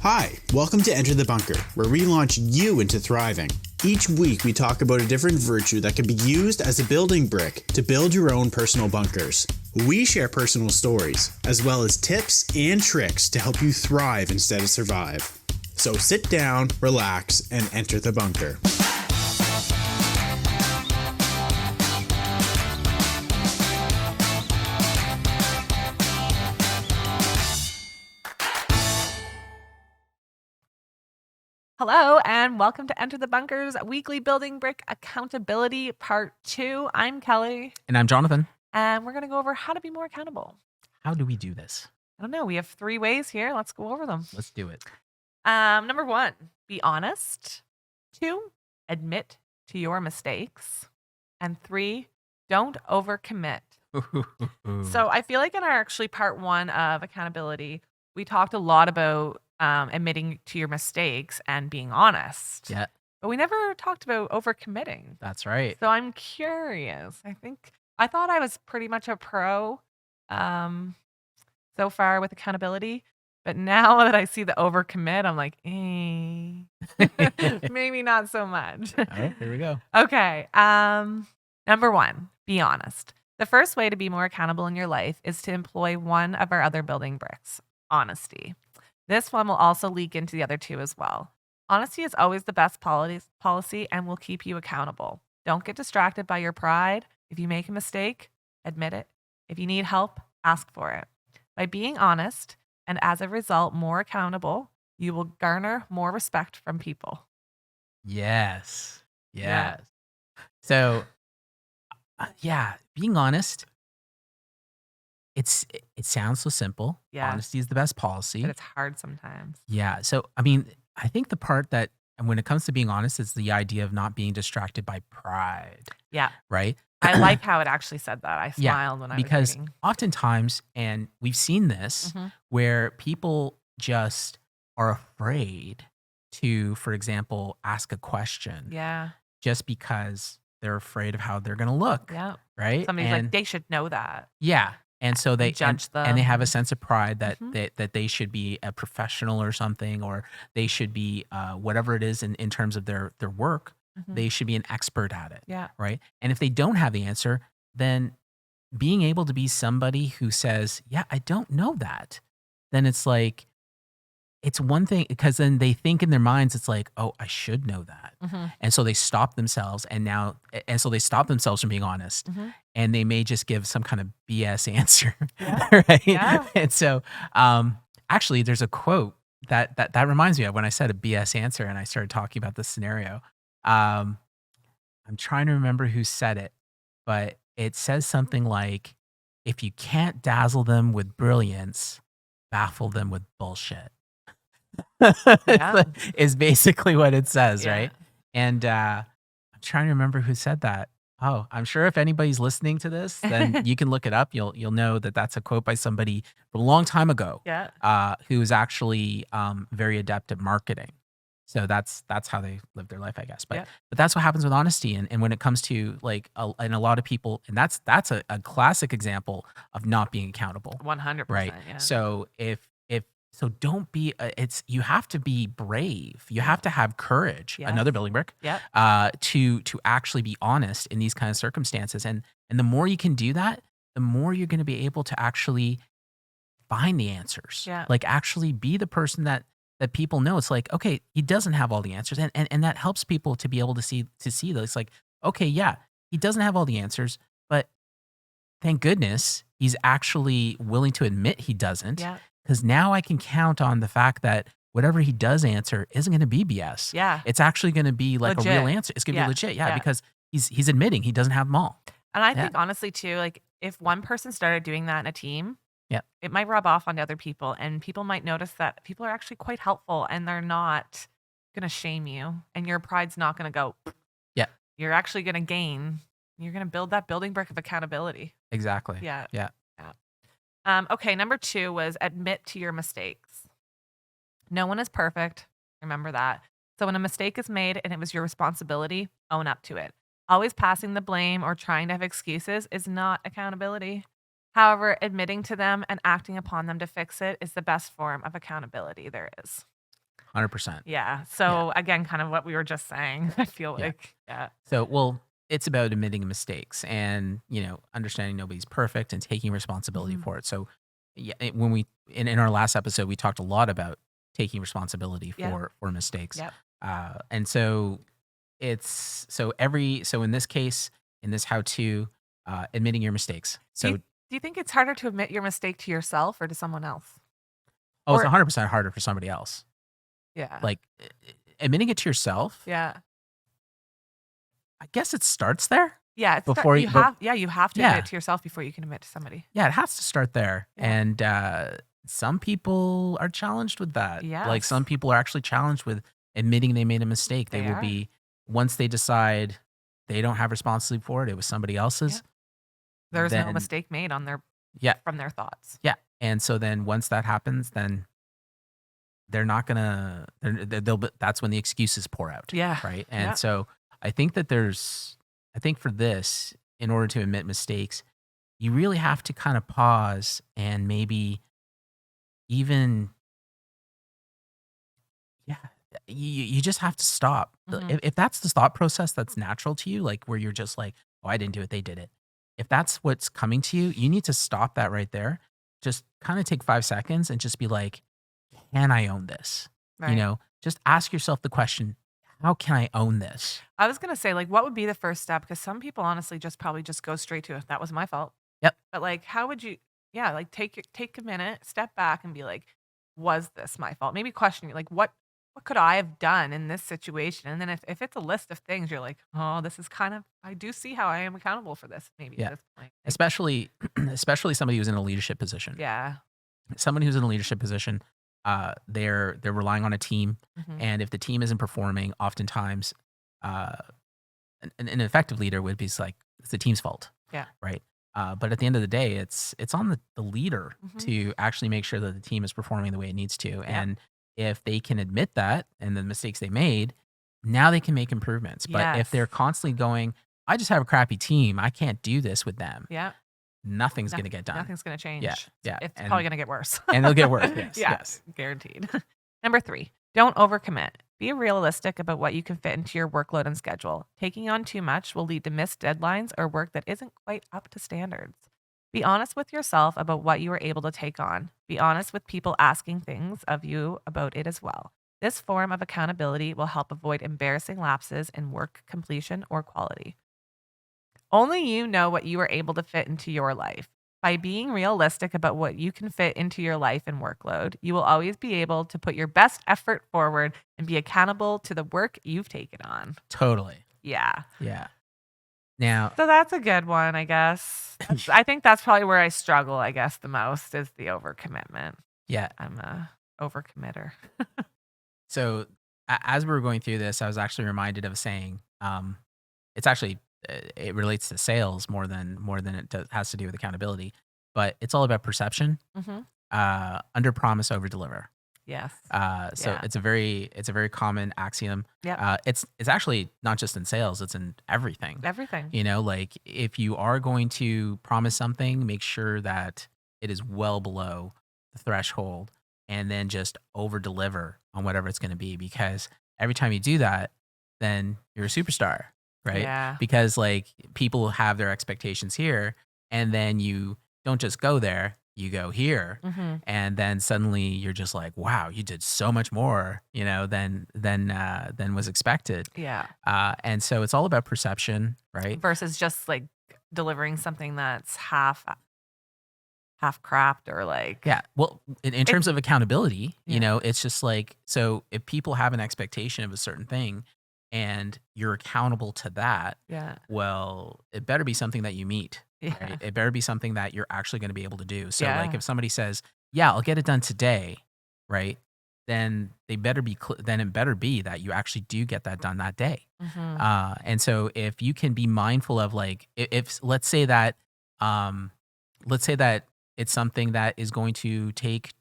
Hi, welcome to Enter the Bunker, where we launch you into thriving. Each week, we talk about a different virtue that can be used as a building brick to build your own personal bunkers. We share personal stories, as well as tips and tricks to help you thrive instead of survive. So sit down, relax, and enter the bunker. Hello, and welcome to Enter the Bunker's weekly Building Brick Accountability Part 2. I'm Kelly, And I'm Jonathan. and we're going to go over how to be more accountable. How do we do this? I don't know. We have 3 ways here. Let's go over them. Let's do it. Number 1, be honest. 2, admit to your mistakes. And 3, don't overcommit. So I feel like in our actually part 1 of accountability, we talked a lot about admitting to your mistakes and being honest. Yeah, But we never talked about overcommitting. that's right. So I'm curious. I thought I was pretty much a pro so far with accountability. But now that I see the overcommit, I'm like, maybe not so much. All right, here we go. Okay. Number 1, be honest. The first way to be more accountable in your life is to employ one of our other building bricks, honesty. This one will also leak into the other 2 as well. Honesty is always the best policy and will keep you accountable. Don't get distracted by your pride. If you make a mistake, admit it. If you need help, ask for it. By being honest and as a result more accountable, you will garner more respect from people. Yes. Yeah. So, being honest, it sounds so simple. Yeah. Honesty is the best policy. But it's hard sometimes. Yeah. So, I mean, I think the part that, and when it comes to being honest, is the idea of not being distracted by pride, Yeah. right? I like how it actually said that. I Yeah, smiled when I was Because reading. oftentimes, and we've seen this, Mhm. where people just are afraid to, for example, ask a question Yeah. just because they're afraid of how they're going to look, Yeah. right? Somebody's and like, they should know that. yeah, and so they judge and they have a them. sense of pride that Mhm. that they should be a professional or something, or they should be whatever it is in terms of their work. Mhm. They should be an expert at it, Yeah. right? And if they don't have the answer, then being able to be somebody who says, "Yeah, I don't know that," then it's like, it's one thing, because then they think in their minds, it's like, "Oh, I should know that." Mhm. And so they stop themselves, and so they stop themselves from being honest, Mhm. and they may just give some kind of BS answer, Yeah. right? Yeah. And so, actually, there's a quote that reminds me of when I said a BS answer, and I started talking about this scenario. Um, I'm trying to remember who said it, but it says something like, "If you can't dazzle them with brilliance, baffle them with bullshit." Yeah. Is basically what it says, Yeah. right? And I'm trying to remember who said that. Oh, I'm sure if anybody's listening to this, then you can look it up. You'll know that that's a quote by somebody from a long time ago, Yeah. who is actually very adept at marketing. So that's how they live their life, I guess. But Yeah. but that's what happens with honesty, and when it comes to like and a lot of people, and that's a classic example of not being accountable. 100%. Right. Yeah. So so don't be it's you have to be brave. You have to have courage. Yes. Another building brick. Yep. To actually be honest in these kind of circumstances. And the more you can do that, the more you're going to be able to actually find the answers. Yeah. Like actually be the person that people know. It's like, okay, he doesn't have all the answers. And that helps people to be able to see those. It's like, okay, yeah, he doesn't have all the answers, but thank goodness he's actually willing to admit he doesn't. Yeah. Because now I can count on the fact that whatever he does answer isn't going to be BS. Yeah. It's actually going to be like a real Legit. answer. It's going to Yeah. be legit. Yeah, Yeah. because he's admitting he doesn't have them all. And I Yeah. think honestly too, like if one person started doing that in a team, Yeah. it might rub off onto other people, and people might notice that people are actually quite helpful and they're not going to shame you, and your pride's not going to go. Yeah. You're actually going to gain. You're going to build that building brick of accountability. Exactly. Yeah. Yeah. Okay, number 2 was admit to your mistakes. No one is perfect. Remember that. So when a mistake is made and it was your responsibility, own up to it. Always passing the blame or trying to have excuses is not accountability. However, admitting to them and acting upon them to fix it is the best form of accountability there is. 100%. Yeah. So again, kind of what we were just saying. I feel Yeah. like, yeah. So, well, it's about admitting mistakes and, understanding nobody's perfect and taking responsibility Mhm. for it. So, yeah, when in our last episode, we talked a lot about taking responsibility Yeah. for mistakes. Yep. And so so in this case, in this how to, admitting your mistakes. So, Do you think it's harder to admit your mistake to yourself or to someone else? it's Or 100% harder for somebody else. yeah. Like, admitting it to yourself, Yeah. I guess it starts there Yeah, it's before you have to admit Yeah. it to yourself before you can admit to somebody. Yeah, it has to start there. Yeah. And some people are challenged with that. Like, Yes. some people are actually challenged with admitting they made a mistake. They They will are. be, once they decide they don't have responsibility for it, it was somebody else's. There's no then- mistake made on their Yeah. from their thoughts. Yeah. And so then once that happens, then they're not gonna. That's when the excuses pour out. Yeah. Right. And Yeah. so I think for this, in order to admit mistakes, you really have to kind of pause and maybe even, yeah, you just have to stop. Mhm. If that's the thought process that's natural to you, like where you're just like, oh, I didn't do it, they did it. If that's what's coming to you, you need to stop that right there. Just kind of take 5 seconds and just be like, can I own this? Right. Just ask yourself the question, how can I own this? I was gonna say, like, what would be the first step? Because some people honestly just probably just go straight to that was my fault. Yep. But like, how would you? Yeah, like take a minute, step back, and be like, was this my fault? Maybe question you, like, what could I have done in this situation? And then if it's a list of things, you're like, oh, this is kind of I do see how I am accountable for this. Maybe Yeah. at this point. Like, Especially somebody who's in a leadership position. yeah. Somebody who's in a leadership position, they're relying on a team, Mhm. and if the team isn't performing, oftentimes, uh, an effective leader would be like, it's the team's fault. Yeah. Right. But at the end of the day, it's on the leader Mhm. to actually make sure that the team is performing the way it needs to. And if they can admit that and the mistakes they made, now they can make improvements. But if they're Yes. constantly going, I just have a crappy team, I can't do this with them, Yeah. nothing's going to get done. Nothing's gonna change. Yeah. It's And- probably gonna get worse. and they'll get worse. Yes. Yeah. Yes. Guaranteed. Number 3, don't overcommit. Be realistic about what you can fit into your workload and schedule. Taking on too much will lead to missed deadlines or work that isn't quite up to standards. Be honest with yourself about what you are able to take on. Be honest with people asking things of you about it as well. This form of accountability will help avoid embarrassing lapses in work completion or quality. Only you know what you are able to fit into your life. By being realistic about what you can fit into your life and workload, you will always be able to put your best effort forward and be accountable to the work you've taken on. Totally. Yeah. Yeah. Now, So that's a good one, I guess. I think that's probably where I struggle, I guess, the most is the overcommitment. yeah. I'm a overcommitter. So as we were going through this, I was actually reminded of a saying. It's actually it relates to sales more than has to do with accountability, but it's all about perception. Mm-hmm. Under promise, over deliver. Yes. So Yeah. it's a very common axiom. Yep. It's actually not just in sales; it's in everything. Everything. Like if you are going to promise something, make sure that it is well below the threshold, and then just over deliver on whatever it's going to be. Because every time you do that, then you're a superstar, right? Yeah. Because like people have their expectations here, and then you don't just go there, you go here, Mm-hmm. and then suddenly you're just like, wow, you did so much more, than was expected. Yeah. And so it's all about perception, right? Versus just like delivering something that's half crapped or like Yeah. Well, in terms of accountability, Yeah. it's just like, so if people have an expectation of a certain thing and you're accountable to that, Yeah. well, it better be something that you meet. Yeah. Right? It better be something that you're actually going to be able to do. So like Yeah. if somebody says, yeah, I'll get it done today, right? Then it better be that you actually do get that done that day. Mm-hmm. And so if you can be mindful of like, if let's say that it's something that is going to take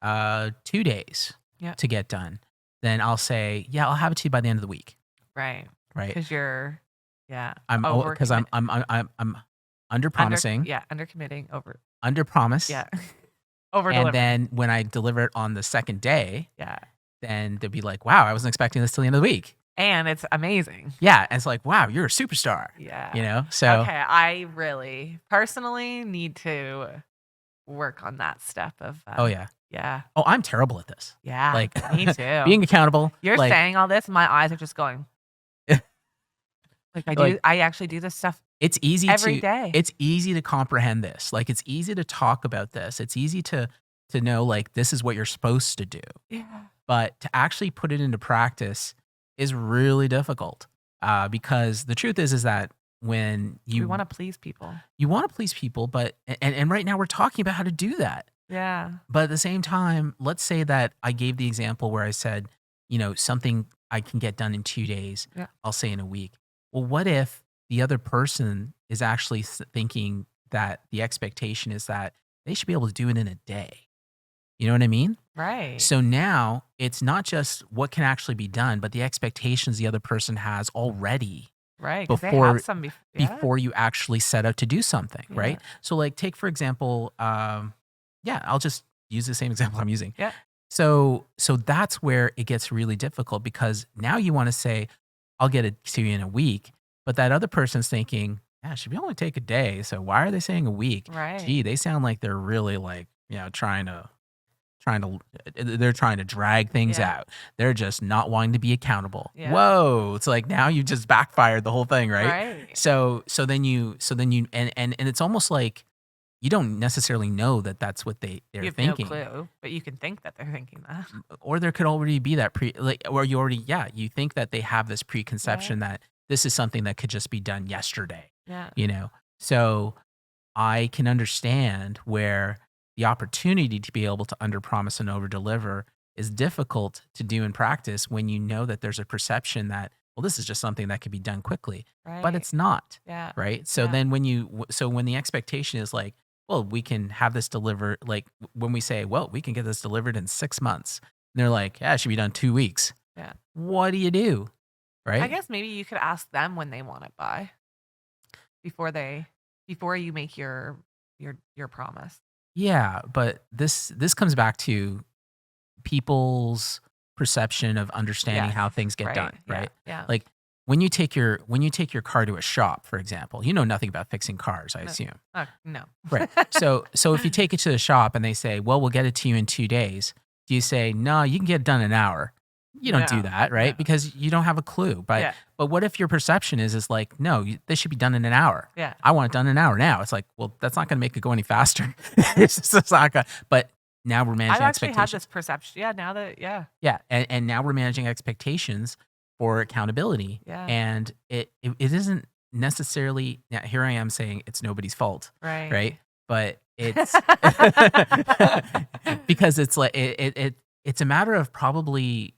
2 days Yeah. to get done, then I'll say, yeah, I'll have it to you by the end of the week. Right. Right. Because you're Because I'm under promising, under committing, under promise. over And delivering. then when I deliver it on the second day, Yeah. then they'd be like, wow, I wasn't expecting this till the end of the week. And it's amazing. Yeah. And it's like, wow, you're a superstar. Yeah. So Okay. I really personally need to work on that step of. oh yeah. Yeah. Oh, I'm terrible at this. Yeah. Like me too. being accountable. You're like, saying all this, my eyes are just going. Like, I actually do this stuff it's easy every day. It's easy to comprehend this. Like it's easy to talk about this. It's easy to know like this is what you're supposed to do. Yeah. But to actually put it into practice is really difficult. Because the truth is that when We want to please people. you want to please people, but and right now we're talking about how to do that. Yeah. But at the same time, let's say that I gave the example where I said, something I can get done in 2 days. Yeah. I'll say in a week. Well, what if the other person is actually thinking that the expectation is that they should be able to do it in a day? You know what I mean? Right. So now it's not just what can actually be done, but the expectations the other person has already right. 'Cause they before have some before you actually set out to do something, Yeah. right? So like take for example, I'll just use the same example I'm using. Yeah. So that's where it gets really difficult because now you want to say, I'll get it to you in a week, but that other person's thinking, yeah, it should only take a day. So why are they saying a week? Right. Gee, they sound like they're really like, they're trying to drag things Yeah. out. They're just not wanting to be accountable. Yeah. Whoa. It's like now you just backfired the whole thing, right? Right. So then you and it's almost like you don't necessarily know that that's what they're You have thinking, no clue, but you can think that they're thinking that. or there could already be that you think that they have this preconception that this is something that could just be done yesterday, Yeah. So I can understand where the opportunity to be able to underpromise and overdeliver is difficult to do in practice when you know that there's a perception that, well, this is just something that could be done quickly, Right. but it's not. Yeah. Right. So Yeah. then when the expectation is like, well, we can have this delivered, like when we say, well, we can get this delivered in 6 months, and they're like, yeah, it should be done 2 weeks. Yeah. What do you do? Right. I guess maybe you could ask them when they want it by before you make your promise. Yeah. But this comes back to people's perception of understanding Yes, how things get right, done. yeah, Right. yeah. Like when you take your car to a shop, for example, you know nothing about fixing cars, I assume. No. Right. So if you take it to the shop and they say, well, we'll get it to you in 2 days, do you say, no, you can get it done in an hour? You don't do No, that, right? no. Because you don't have a clue. But Yeah. but what if your perception is like, no, this should be done in an hour. Yeah. I want it done in an hour now. It's like, well, that's not going to make it go any faster. It's not gonna, but now we're managing I've actually had expectations. this perception. Yeah. Now that, yeah. Yeah. And now we're managing expectations for accountability. Yeah. And it isn't necessarily, now here I am saying it's nobody's fault. Right. Right. But it's because it's like it's a matter of probably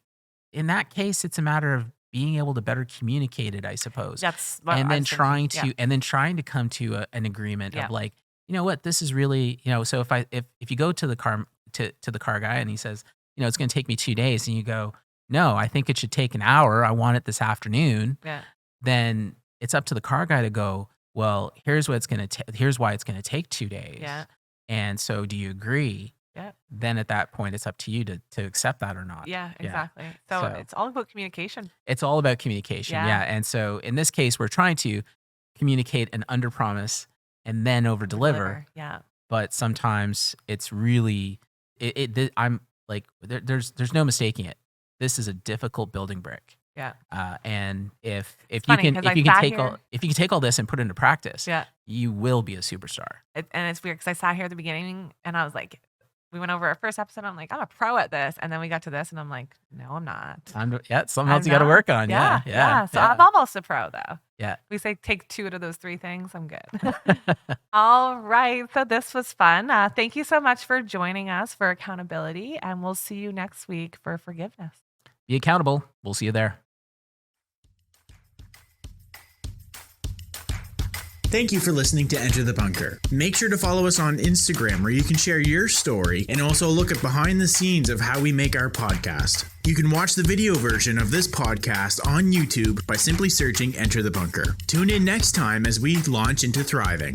in that case it's a matter of being able to better communicate it, I suppose. That's what And I then was thinking. trying to come to an agreement Yeah. of like, you know what, this is really, so if you go to the car to the car guy and he says, it's going to take me 2 days, and you go, no, I think it should take an hour. I want it this afternoon. Yeah. Then it's up to the car guy to go, well, here's why it's going to take 2 days. Yeah. And so do you agree? Yeah. Then at that point, it's up to you to accept that or not. Yeah, exactly. So So- it's all about communication. It's all about communication. Yeah. Yeah. And so in this case, we're trying to communicate and underpromise and then overdeliver. Yeah. But sometimes it's really, I'm like, there's no mistaking it. This is a difficult building brick. Yeah. And if you funny, can 'cause if I you can sat take here- if you can take all this and put it into practice, Yeah. you will be a superstar. And it's weird because I sat here at the beginning and I was like, we went over our first episode. I'm like, I'm a pro at this. And then we got to this and I'm like, no, I'm not. Something else I'm you got to not. work on. Yeah. So I'm almost a pro though. Yeah. We say take 2 out of those 3 things. I'm good. All right. So this was fun. Thank you so much for joining us for accountability. And we'll see you next week for forgiveness. Be accountable. We'll see you there. Thank you for listening to Enter the Bunker. Make sure to follow us on Instagram where you can share your story and also look at behind the scenes of how we make our podcast. You can watch the video version of this podcast on YouTube by simply searching Enter the Bunker. Tune in next time as we launch into thriving.